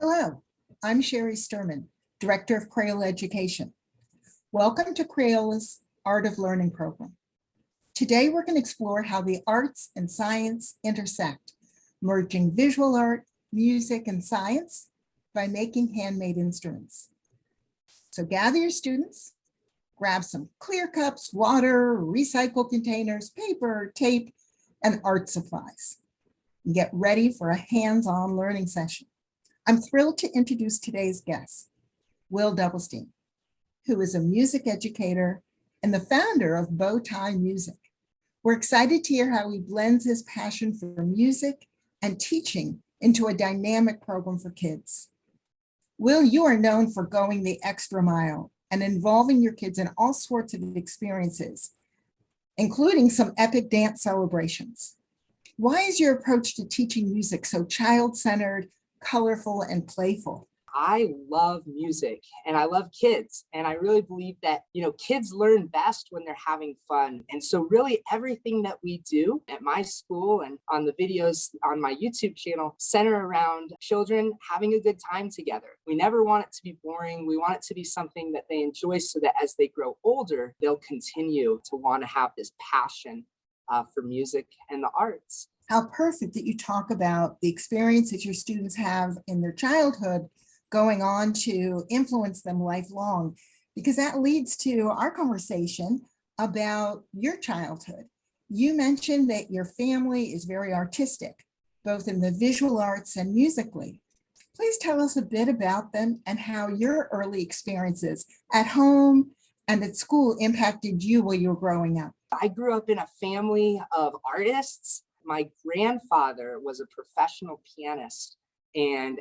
Hello, I'm Sherry Sturman, Director of Crayola Education. Welcome to Crayola's Art of Learning program. Today, we're going to explore how the arts and science intersect, merging visual art, music, and science by making handmade instruments. So gather your students, grab some clear cups, water, recycled containers, paper, tape, and art supplies. And get ready for a hands-on learning session. I'm thrilled to introduce today's guest, Will Doublestein, who is a music educator and the founder of Bowtie Music. We're excited to hear how he blends his passion for music and teaching into a dynamic program for kids. Will, you are known for going the extra mile and involving your kids in all sorts of experiences, including some epic dance celebrations. Why is your approach to teaching music so child-centered, colorful, and playful? I love music and I love kids. And I really believe that, kids learn best when they're having fun. And so really everything that we do at my school and on the videos on my YouTube channel center around children having a good time together. We never want it to be boring. We want it to be something that they enjoy so that as they grow older, they'll continue to want to have this passion for music and the arts. How perfect that you talk about the experience that your students have in their childhood going on to influence them lifelong, because that leads to our conversation about your childhood. You mentioned that your family is very artistic, both in the visual arts and musically. Please tell us a bit about them and how your early experiences at home and at school impacted you while you were growing up. I grew up in a family of artists. My grandfather was a professional pianist. And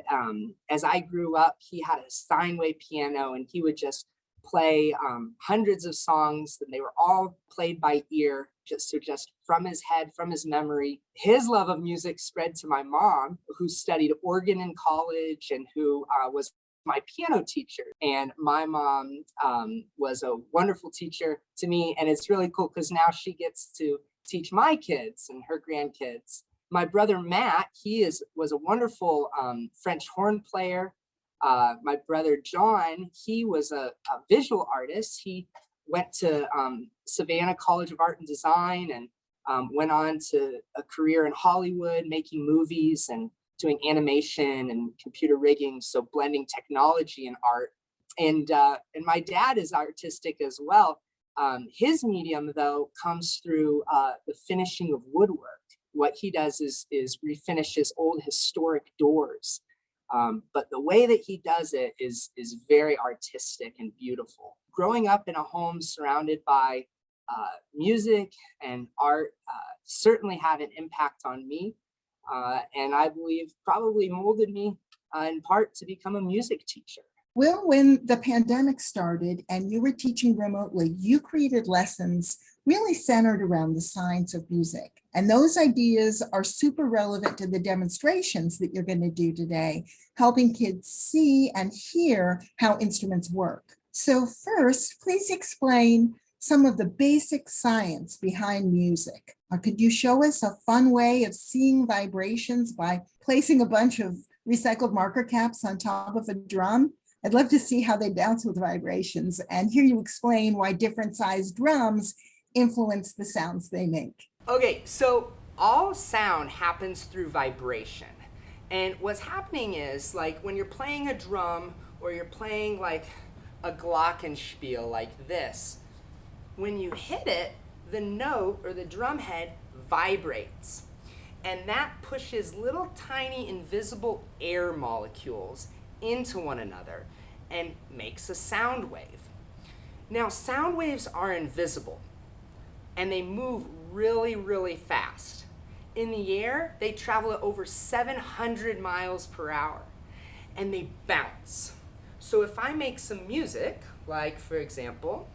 as I grew up, he had a Steinway piano and he would just play hundreds of songs, and they were all played by ear, just from his head, from his memory. His love of music spread to my mom, who studied organ in college and who was my piano teacher. And my mom was a wonderful teacher to me. And it's really cool because now she gets to teach my kids and her grandkids. My brother Matt, was a wonderful French horn player. My brother John, he was a visual artist. He went to Savannah College of Art and Design and went on to a career in Hollywood, making movies and doing animation and computer rigging, so blending technology and art. And my dad is artistic as well. His medium, though, comes through the finishing of woodwork. What he does is refinishes old historic doors. But the way that he does it is very artistic and beautiful. Growing up in a home surrounded by music and art certainly had an impact on me. And I believe probably molded me in part to become a music teacher. Will, when the pandemic started and you were teaching remotely, you created lessons really centered around the science of music. And those ideas are super relevant to the demonstrations that you're going to do today, helping kids see and hear how instruments work. So first, please explain some of the basic science behind music. Could you show us a fun way of seeing vibrations by placing a bunch of recycled marker caps on top of a drum? I'd love to see how they bounce with vibrations and hear you explain why different sized drums influence the sounds they make. Okay, so all sound happens through vibration. And what's happening is, like, when you're playing a drum or you're playing like a glockenspiel like this, when you hit it, the note or the drum head vibrates. And that pushes little tiny invisible air molecules into one another and makes a sound wave. Now, sound waves are invisible and they move really, really fast. In the air, they travel at over 700 miles per hour. and they bounce. So if I make some music, like for example,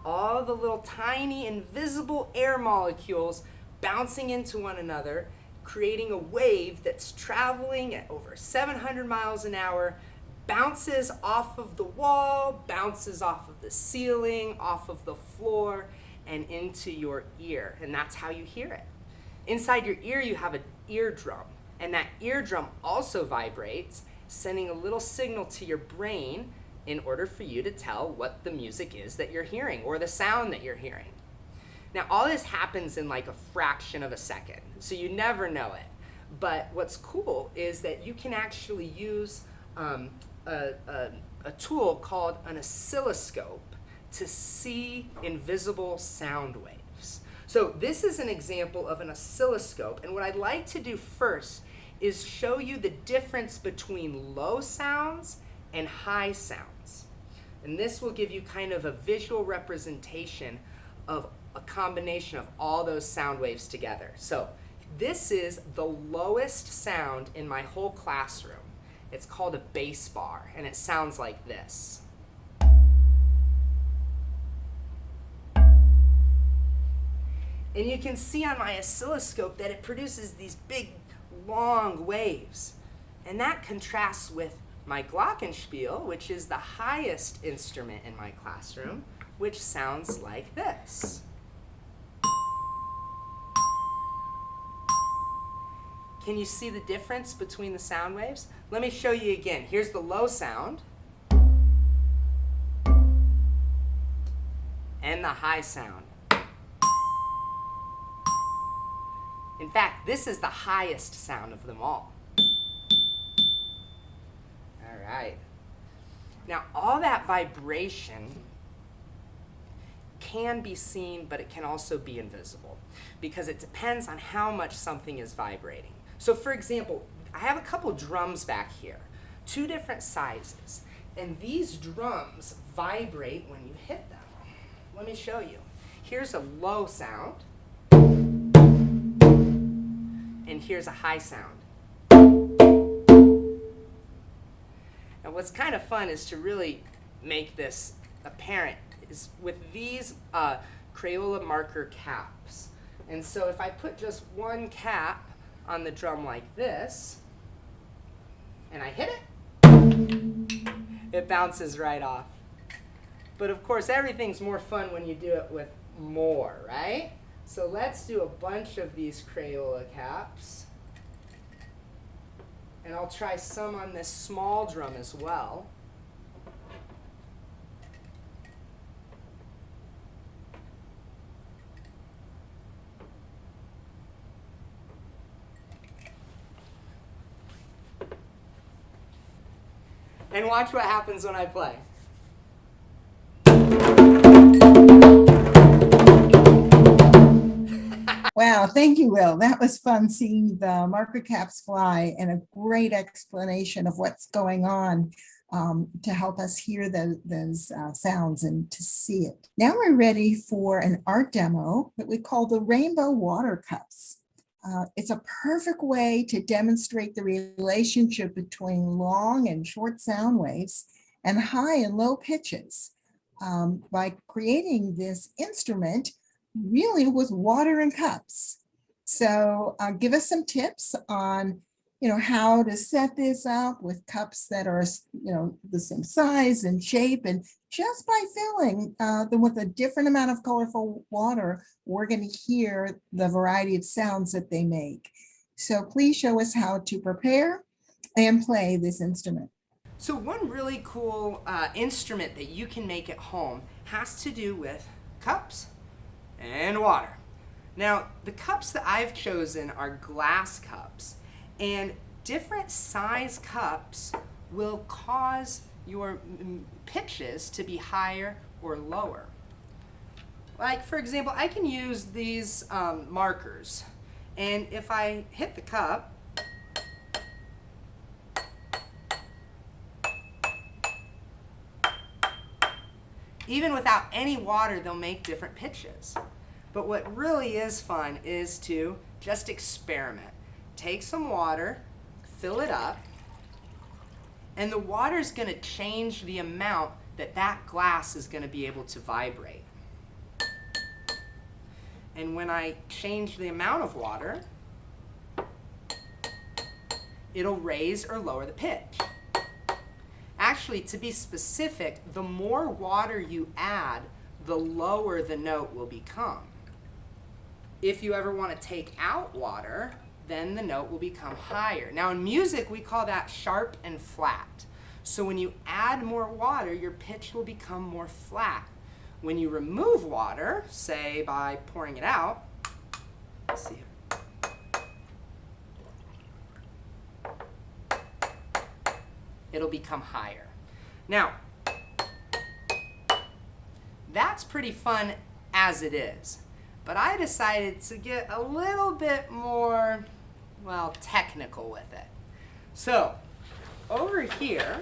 all the little tiny invisible air molecules bouncing into one another, creating a wave that's traveling at over 700 miles an hour, bounces off of the wall, bounces off of the ceiling, off of the floor, and into your ear. And that's how you hear it. Inside your ear, you have an eardrum, and that eardrum also vibrates, sending a little signal to your brain in order for you to tell what the music is that you're hearing or the sound that you're hearing. Now, all this happens in like a fraction of a second, so you never know it. But what's cool is that you can actually use a tool called an oscilloscope to see invisible sound waves. So this is an example of an oscilloscope, and what I'd like to do first is show you the difference between low sounds and high sounds. And this will give you kind of a visual representation of a combination of all those sound waves together. So this is the lowest sound in my whole classroom. It's called a bass bar, and it sounds like this. And you can see on my oscilloscope that it produces these big, long waves. And that contrasts with my glockenspiel, which is the highest instrument in my classroom, which sounds like this. Can you see the difference between the sound waves? Let me show you again. Here's the low sound and the high sound. In fact, this is the highest sound of them all. All right. Now, all that vibration can be seen, but it can also be invisible because it depends on how much something is vibrating. So for example, I have a couple drums back here, 2 different sizes, and these drums vibrate when you hit them. Let me show you. Here's a low sound, and here's a high sound. And what's kind of fun is to really make this apparent is with these Crayola marker caps. And so if I put just one cap on the drum like this, and I hit it, it bounces right off. But of course, everything's more fun when you do it with more, right? So let's do a bunch of these Crayola caps. And I'll try some on this small drum as well. And watch what happens when I play. Wow, thank you, Will. That was fun seeing the marker caps fly and a great explanation of what's going on to help us hear those sounds and to see it. Now we're ready for an art demo that we call the Rainbow Water Cups. It's a perfect way to demonstrate the relationship between long and short sound waves and high and low pitches by creating this instrument really with water and cups. So give us some tips on, how to set this up with cups that are, the same size and shape. And just by filling them with a different amount of colorful water, we're going to hear the variety of sounds that they make. So please show us how to prepare and play this instrument. So one really cool instrument that you can make at home has to do with cups and water. Now, the cups that I've chosen are glass cups, and different size cups will cause your pitches to be higher or lower. Like, for example, I can use these markers, and if I hit the cup, even without any water, they'll make different pitches. But what really is fun is to just experiment. Take some water, fill it up, and the water is going to change the amount that that glass is going to be able to vibrate. And when I change the amount of water, it'll raise or lower the pitch. Actually, to be specific, the more water you add, the lower the note will become. If you ever want to take out water, then the note will become higher. Now in music, we call that sharp and flat. So when you add more water, your pitch will become more flat. When you remove water, say by pouring it out, let's see. It'll become higher. Now, that's pretty fun as it is, but I decided to get a little bit more, well, technical with it. So, over here,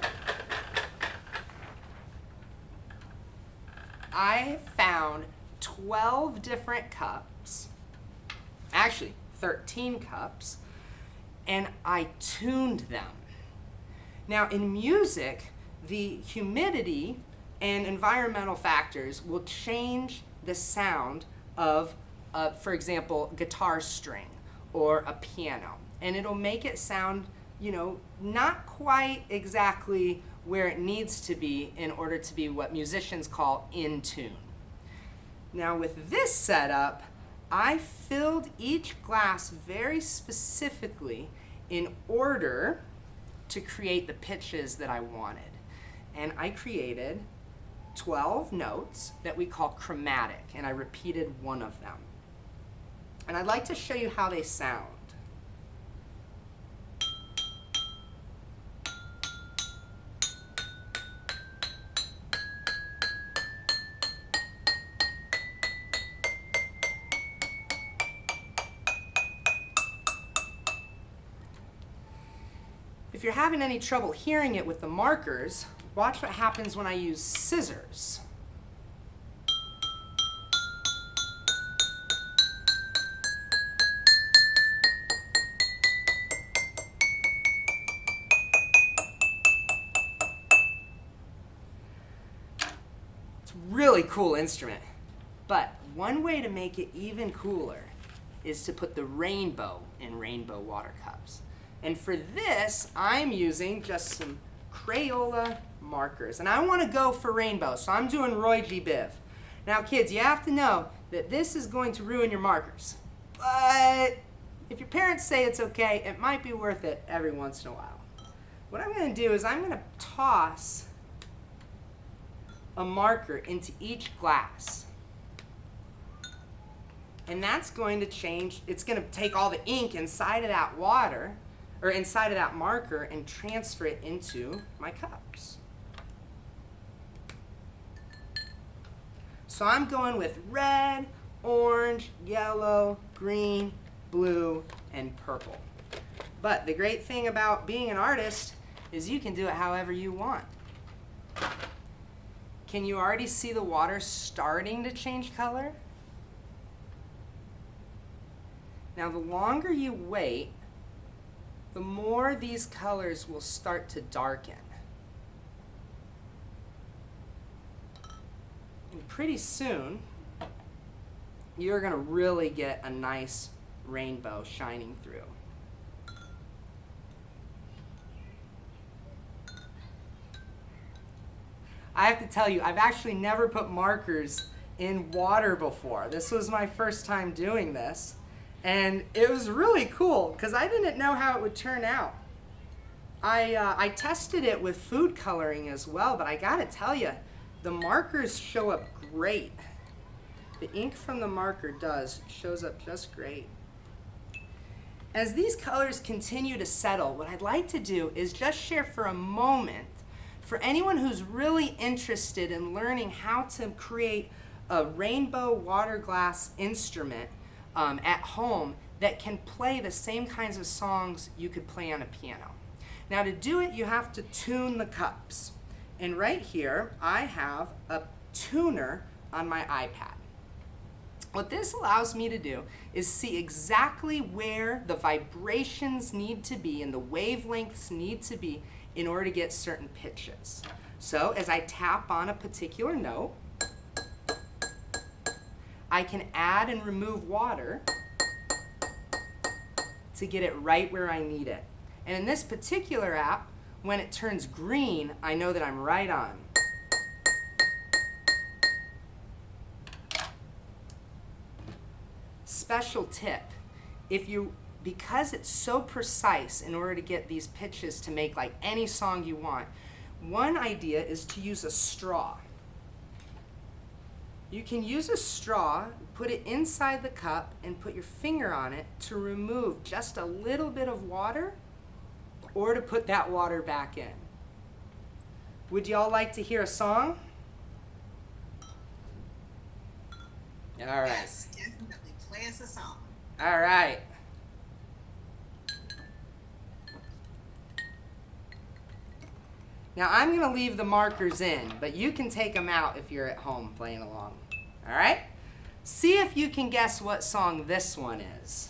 I found 12 different cups, actually 13 cups, and I tuned them. Now in music, the humidity and environmental factors will change the sound of, for example, guitar string or a piano. And it'll make it sound, you know, not quite exactly where it needs to be in order to be what musicians call in tune. Now with this setup, I filled each glass very specifically in order to create the pitches that I wanted. And I created 12 notes that we call chromatic, and I repeated one of them. And I'd like to show you how they sound. If you're having any trouble hearing it with the markers, watch what happens when I use scissors. It's a really cool instrument, but one way to make it even cooler is to put the rainbow in rainbow water cups. And for this, I'm using just some Crayola markers. And I want to go for rainbow, so I'm doing Roy G. Biv. Now kids, you have to know that this is going to ruin your markers. But if your parents say it's okay, it might be worth it every once in a while. What I'm going to do is I'm going to toss a marker into each glass. And that's going to change, it's going to take all the ink inside of that water, or inside of that marker, and transfer it into my cups. So I'm going with red, orange, yellow, green, blue, and purple. But the great thing about being an artist is you can do it however you want. Can you already see the water starting to change color? Now the longer you wait, the more these colors will start to darken. And pretty soon, you're going to really get a nice rainbow shining through. I have to tell you, I've actually never put markers in water before. This was my first time doing this. And it was really cool because I didn't know how it would turn out. I tested it with food coloring as well, but I gotta tell you, the markers show up great. The ink from the marker shows up just great. As these colors continue to settle, what I'd like to do is just share for a moment, for anyone who's really interested in learning how to create a rainbow water glass instrument at home that can play the same kinds of songs you could play on a piano. Now to do it, you have to tune the cups. And right here, I have a tuner on my iPad. What this allows me to do is see exactly where the vibrations need to be and the wavelengths need to be in order to get certain pitches. So as I tap on a particular note, I can add and remove water to get it right where I need it. And in this particular app, when it turns green, I know that I'm right on. Special tip, because it's so precise in order to get these pitches to make like any song you want, one idea is to use a straw. You can use a straw, put it inside the cup, and put your finger on it to remove just a little bit of water or to put that water back in. Would you all like to hear a song? All right. Yes, definitely. Play us a song. All right. Now I'm going to leave the markers in, but you can take them out if you're at home playing along. All right? See if you can guess what song this one is.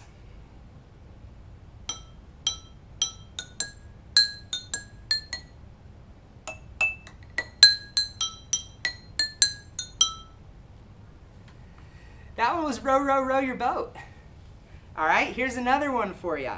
That one was Row, Row, Row Your Boat. All right, here's another one for you.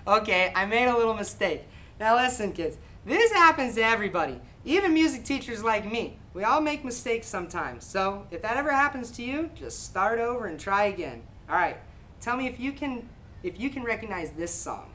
Okay, I made a little mistake. Now listen, kids, this happens to everybody, even music teachers like me. We all make mistakes sometimes. So if that ever happens to you, just start over and try again. All right, tell me if you can recognize this song.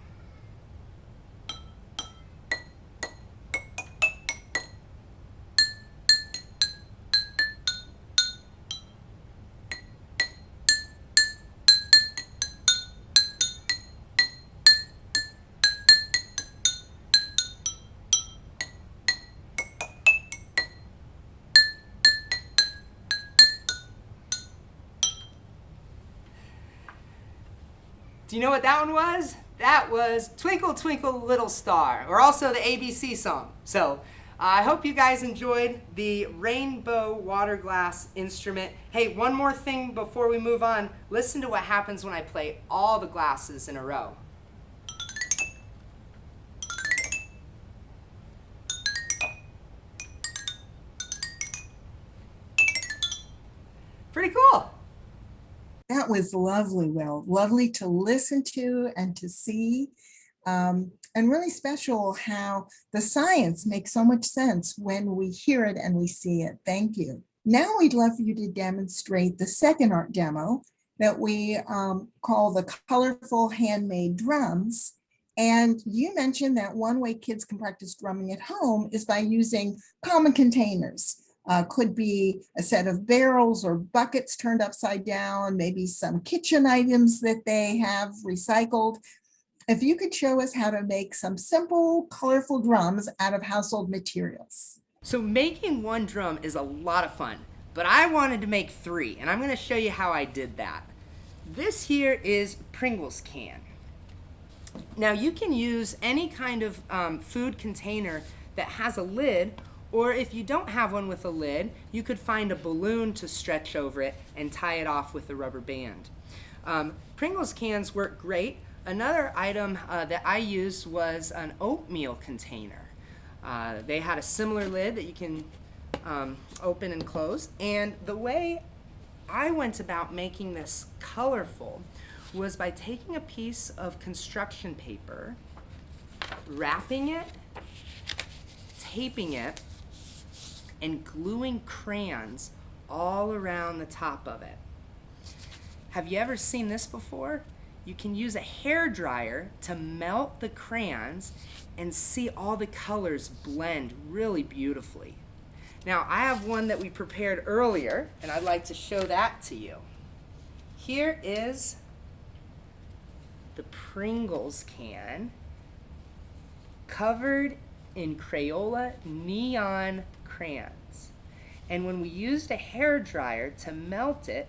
Do you know what that one was? That was Twinkle Twinkle Little Star, or also the ABC song. So I hope you guys enjoyed the rainbow water glass instrument. Hey, one more thing before we move on. Listen to what happens when I play all the glasses in a row. Pretty cool. That was lovely, Will. Lovely to listen to and to see. And really special how the science makes so much sense when we hear it and we see it. Thank you. Now we'd love for you to demonstrate the second art demo that we call the colorful handmade drums. And you mentioned that one way kids can practice drumming at home is by using common containers. Could be a set of barrels or buckets turned upside down, maybe some kitchen items that they have recycled. If you could show us how to make some simple, colorful drums out of household materials. So making one drum is a lot of fun, but I wanted to make 3, and I'm going to show you how I did that. This here is Pringles can. Now you can use any kind of food container that has a lid, or if you don't have one with a lid, you could find a balloon to stretch over it and tie it off with a rubber band. Pringles cans work great. Another item that I used was an oatmeal container. They had a similar lid that you can open and close. And the way I went about making this colorful was by taking a piece of construction paper, wrapping it, taping it, and gluing crayons all around the top of it. Have you ever seen this before? You can use a hair dryer to melt the crayons and see all the colors blend really beautifully. Now I have one that we prepared earlier and I'd like to show that to you. Here is the Pringles can covered in Crayola neon crayons. And when we used a hair dryer to melt it,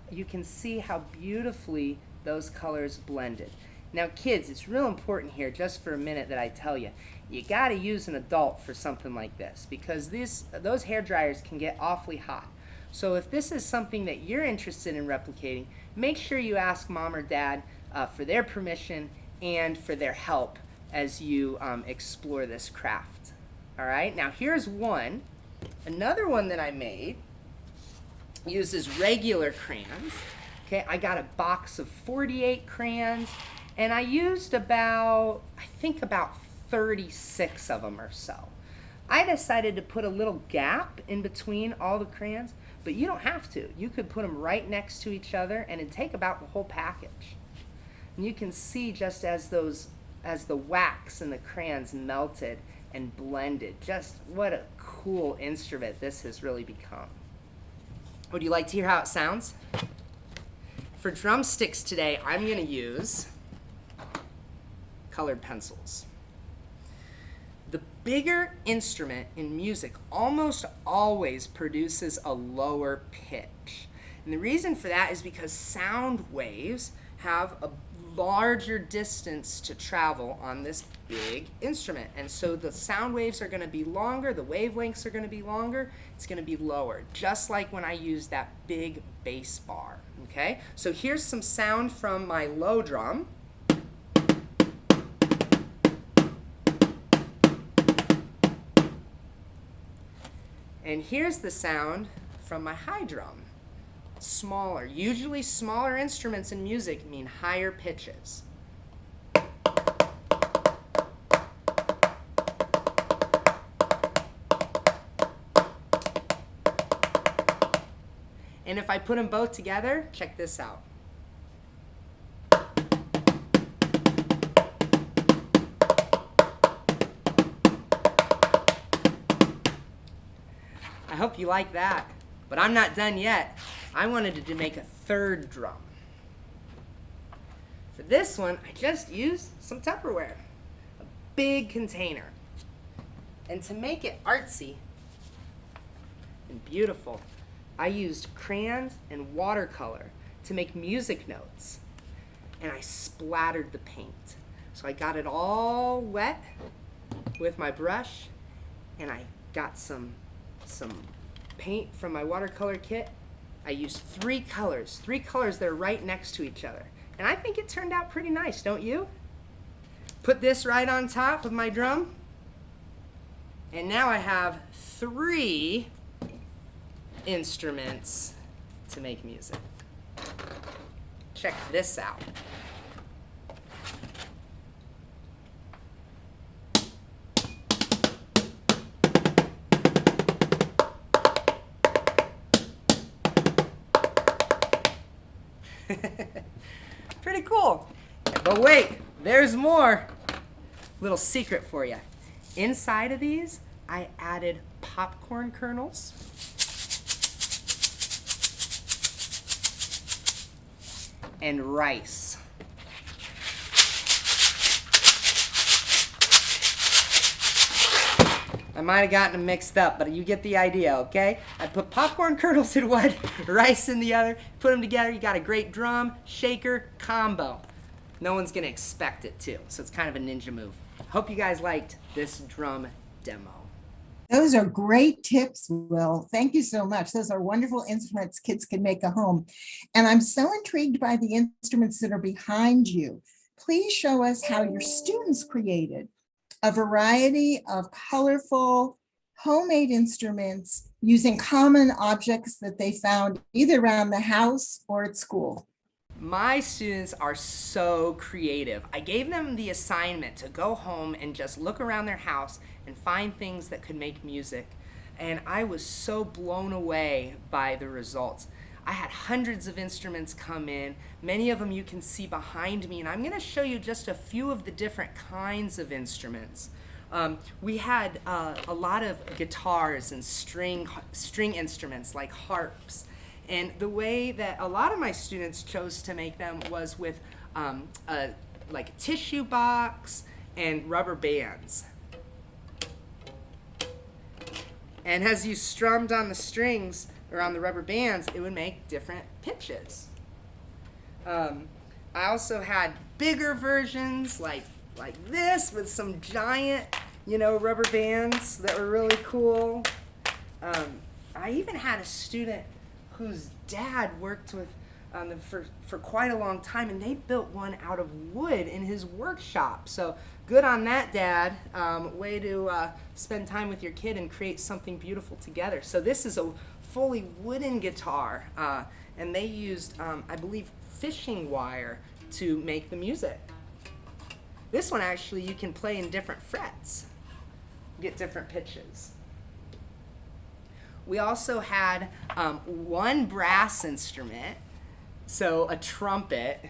you can see how beautifully those colors blended. Now kids, it's real important here, just for a minute, that I tell you, you got to use an adult for something like this, because those hair dryers can get awfully hot. So if this is something that you're interested in replicating, make sure you ask mom or dad for their permission and for their help as you explore this craft. All right, now here's one. Another one that I made uses regular crayons. Okay, I got a box of 48 crayons, and I used about 36 of them or so. I decided to put a little gap in between all the crayons, but you don't have to. You could put them right next to each other and it'd take about the whole package. And you can see just as the wax and the crayons melted and blended, just what a cool instrument this has really become. Would you like to hear how it sounds? For drumsticks today, I'm going to use colored pencils. The bigger instrument in music almost always produces a lower pitch. And the reason for that is because sound waves have a larger distance to travel on this big instrument. And so the sound waves are going to be longer, the wavelengths are going to be longer, it's going to be lower, just like when I use that big bass bar. Okay? So here's some sound from my low drum. And here's the sound from my high drum. Smaller. Usually smaller instruments in music mean higher pitches. And if I put them both together, check this out. I hope you like that, but I'm not done yet. I wanted to make a third drum. For this one, I just used some Tupperware, a big container. And to make it artsy and beautiful, I used crayons and watercolor to make music notes. And I splattered the paint. So I got it all wet with my brush, and I got some paint from my watercolor kit. I used three colors that are right next to each other. And I think it turned out pretty nice, don't you? Put this right on top of my drum. And now I have 3 instruments to make music. Check this out. Pretty cool. But wait, there's more. Little secret for you. Inside of these, I added popcorn kernels and rice. I might have gotten them mixed up, but you get the idea, okay? I put popcorn kernels in one, rice in the other, put them together, you got a great drum, shaker, combo. No one's gonna expect it to, so it's kind of a ninja move. Hope you guys liked this drum demo. Those are great tips, Will. Thank you so much. Those are wonderful instruments kids can make at home. And I'm so intrigued by the instruments that are behind you. Please show us how your students created a variety of colorful homemade instruments using common objects that they found either around the house or at school. My students are so creative. I gave them the assignment to go home and just look around their house and find things that could make music. And I was so blown away by the results. I had hundreds of instruments come in. Many of them you can see behind me, and I'm going to show you just a few of the different kinds of instruments. We had a lot of guitars and string instruments like harps. And the way that a lot of my students chose to make them was with like a tissue box and rubber bands. And as you strummed on the strings or on the rubber bands, it would make different pitches. I also had bigger versions like this with some giant, rubber bands that were really cool. I even had a student whose dad worked with them for quite a long time, and they built one out of wood in his workshop. So good on that, Dad. Way to spend time with your kid and create something beautiful together. So this is a fully wooden guitar, and they used, I believe, fishing wire to make the music. This one actually you can play in different frets, get different pitches. We also had one brass instrument, so a trumpet,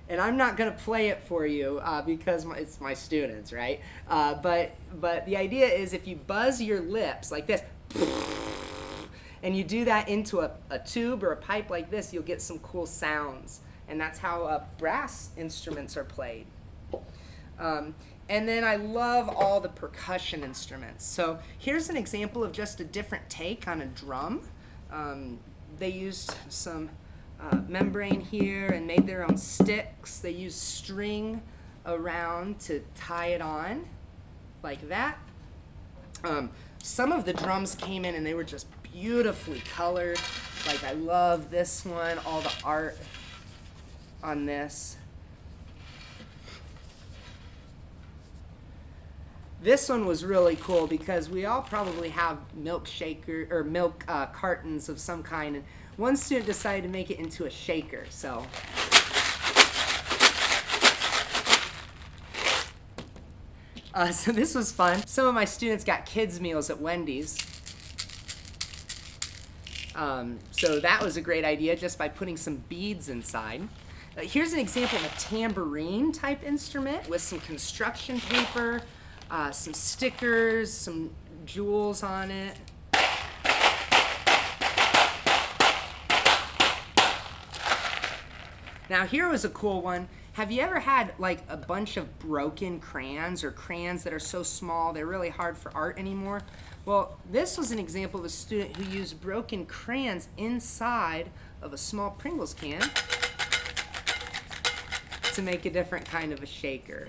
and I'm not going to play it for you because it's my students, right? But the idea is if you buzz your lips like this, and you do that into a tube or a pipe like this, you'll get some cool sounds, and that's how brass instruments are played. And then I love all the percussion instruments. So here's an example of just a different take on a drum. They used some membrane here and made their own sticks. They used string around to tie it on like that. Some of the drums came in and they were just beautifully colored. Like I love this one, all the art on this. This one was really cool because we all probably have milk cartons of some kind, and one student decided to make it into a shaker. So this was fun. Some of my students got kids meals at Wendy's. So that was a great idea just by putting some beads inside. Here's an example of a tambourine type instrument with some construction paper, some stickers, some jewels on it. Now here was a cool one. Have you ever had like a bunch of broken crayons or crayons that are so small they're really hard for art anymore? Well, this was an example of a student who used broken crayons inside of a small Pringles can to make a different kind of a shaker.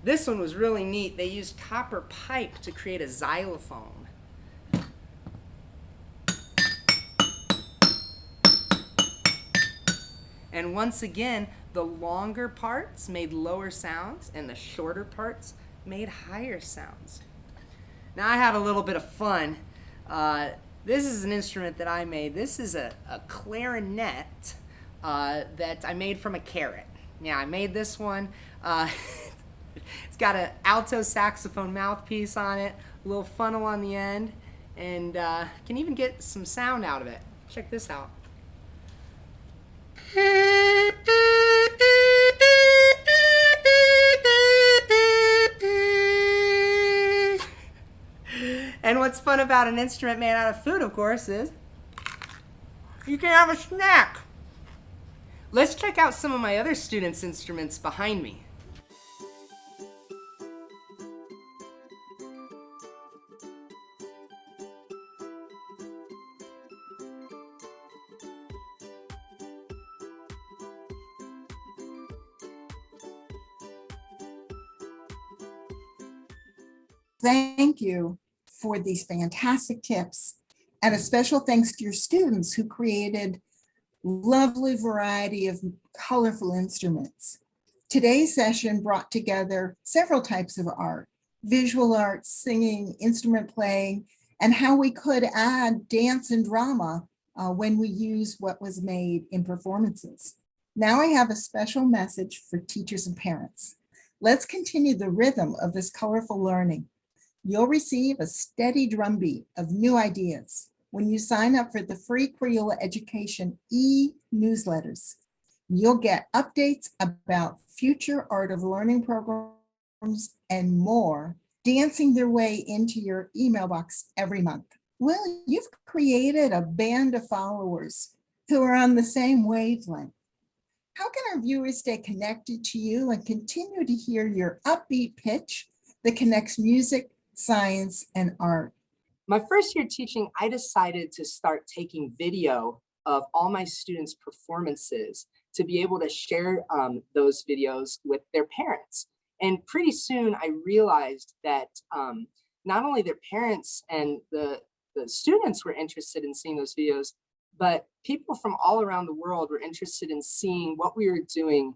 This one was really neat. They used copper pipe to create a xylophone. And once again, the longer parts made lower sounds and the shorter parts made higher sounds. Now I had a little bit of fun. This is an instrument that I made. This is a clarinet that I made from a carrot. Yeah, I made this one. It's got an alto saxophone mouthpiece on it, a little funnel on the end, and can even get some sound out of it. Check this out. And what's fun about an instrument made out of food, of course, is you can have a snack. Let's check out some of my other students' instruments behind me. Thank you for these fantastic tips, and a special thanks to your students who created lovely variety of colorful instruments. Today's session brought together several types of art: visual art, singing, instrument playing, and how we could add dance and drama when we use what was made in performances. Now I have a special message for teachers and parents. Let's continue the rhythm of this colorful learning. You'll receive a steady drumbeat of new ideas when you sign up for the free Crayola Education e-newsletters. You'll get updates about future Art of Learning programs and more dancing their way into your email box every month. Well, you've created a band of followers who are on the same wavelength. How can our viewers stay connected to you and continue to hear your upbeat pitch that connects music, science, and art? My first year teaching, I decided to start taking video of all my students' performances to be able to share those videos with their parents. And pretty soon I realized that not only their parents and the students were interested in seeing those videos, but people from all around the world were interested in seeing what we were doing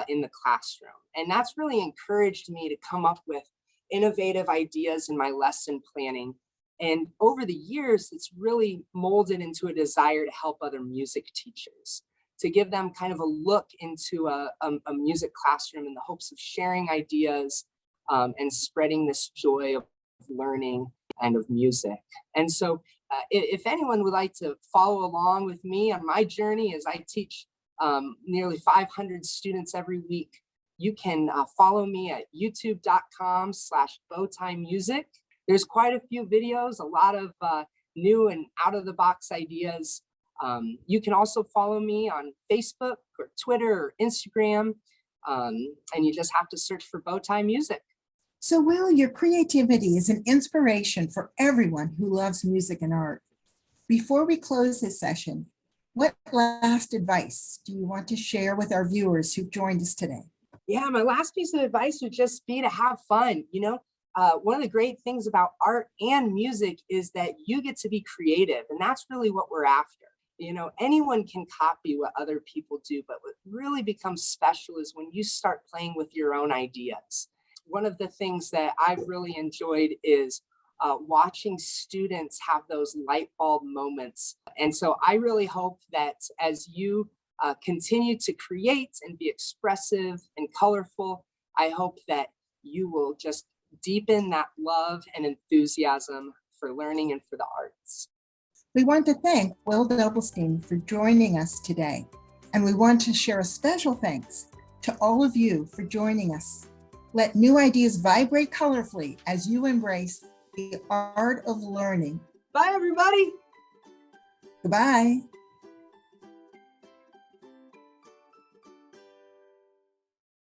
in the classroom. And that's really encouraged me to come up with innovative ideas in my lesson planning. And over the years, it's really molded into a desire to help other music teachers, to give them kind of a look into a music classroom in the hopes of sharing ideas and spreading this joy of learning and of music. And so if anyone would like to follow along with me on my journey as I teach nearly 500 students every week, you can follow me at youtube.com/bowtiemusic. There's quite a few videos, a lot of new and out of the box ideas. You can also follow me on Facebook or Twitter or Instagram, and you just have to search for Bowtie Music. So Will, your creativity is an inspiration for everyone who loves music and art. Before we close this session, what last advice do you want to share with our viewers who've joined us today? Yeah, my last piece of advice would just be to have fun. One of the great things about art and music is that you get to be creative, and that's really what we're after. Anyone can copy what other people do, but what really becomes special is when you start playing with your own ideas. One of the things that I've really enjoyed is watching students have those light bulb moments. And so I really hope that as you continue to create and be expressive and colorful, I hope that you will just deepen that love and enthusiasm for learning and for the arts. We want to thank Will Doublestein for joining us today. And we want to share a special thanks to all of you for joining us. Let new ideas vibrate colorfully as you embrace the art of learning. Bye, everybody. Goodbye.